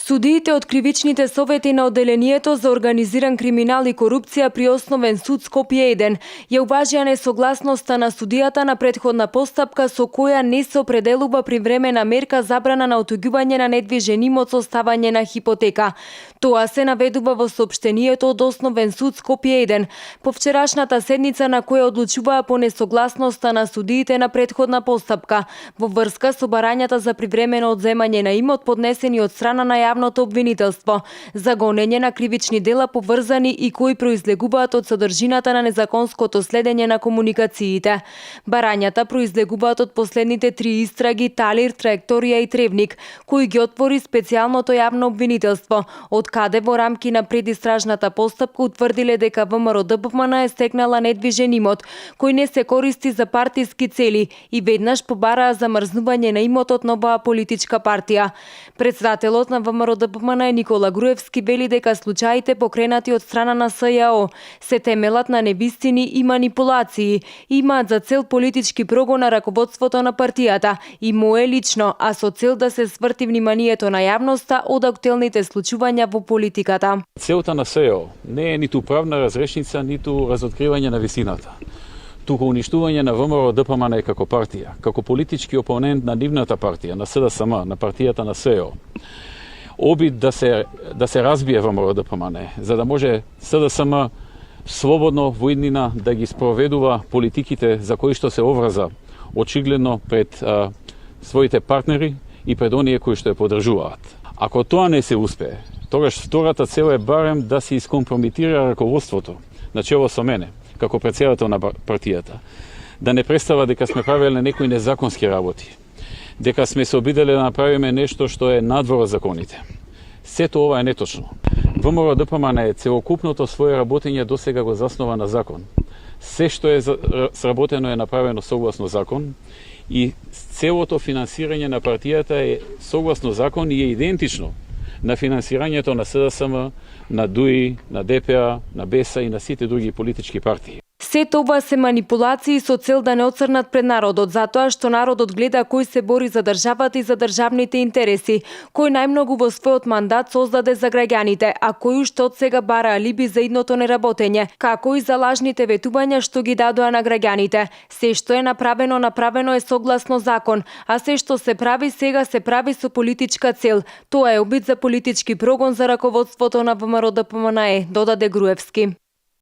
Судиите од кривичните совети на Одделението за организиран криминал и корупција при Основен суд Скопје 1 ја уважија несогласноста на судијата на претходна постапка со која не се определува привремена мерка забрана на отуѓување на недвижен имот со ставање на хипотека. Тоа се наведува во соопштението од Основен суд Скопје 1 по вчерашната седница на која одлучуваа по несогласноста на судиите на претходна постапка во врска со барањата за привремено одземање на имот поднесени од страна на јавното обвинителство за гонење на кривични дела поврзани и кои произлегуваат од содржината на незаконското следење на комуникациите. Барањата произлегуваат од последните 3 истраги Талир, Траекторија и Тревник, кои ги отвори специјалното јавно обвинителство, од каде во рамки на предистражната постапка утврдиле дека ВМРО ДПМН е стекнала недвижен имот, кој не се користи за партиски цели и веднаш побараа замрзнување на имотот на оваа политичка партија. Председателот на ВМРО ДПМН Никола Груевски вели дека случаите покренати од страна на СЈО се темелат на невистини и манипулации и имаат за цел политички прогон на раководството на партијата и мое лично, а со цел да се сврти вниманието на јавноста од актуелните случувања во политиката. Целта на СЈО не е ниту правна разрешница, ниту разоткривање на висината, туку уништување на ВМРО ДПМН како партија, како политички опонент на нивната партија, на СДСМ, на партијата на СЈО. Обид да се разбие ВМРО ДПМН, за да може СДСМ слободно во иднина да ги спроведува политиките за кои што се оврза очигледно пред своите партнери и пред оние кои што ја поддржуваат. Ако тоа не се успее, тогаш втората цел е барем да се искомпрометира раководството, начело со мене, како претседател на партијата, да не представа дека сме правеле некои незаконски работи, дека сме се обиделе да направиме нешто што е надвор законите. Сето ова е неточно. ВМРО ДПМН е целокупното свое работење досега го заснова на закон. Се што е сработено е направено согласно закон и целото финансирање на партијата е согласно закон и е идентично на финансирањето на СДСМ, на ДУИ, на ДПА, на БЕСА и на сите други политички партии. Сето ова се манипулации со цел да не оцрнат пред народот, затоа што народот гледа кој се бори за државата и за државните интереси, кој најмногу во својот мандат создаде за граѓаните, а кој уште од сега бара алиби за идното неработење, како и за лажните ветувања што ги дадоа на граѓаните. Се што е направено е согласно закон, а се што се прави сега се прави со политичка цел. Тоа е обид за политички прогон за раководството на ВМРО ДПМН, додаде Груевски.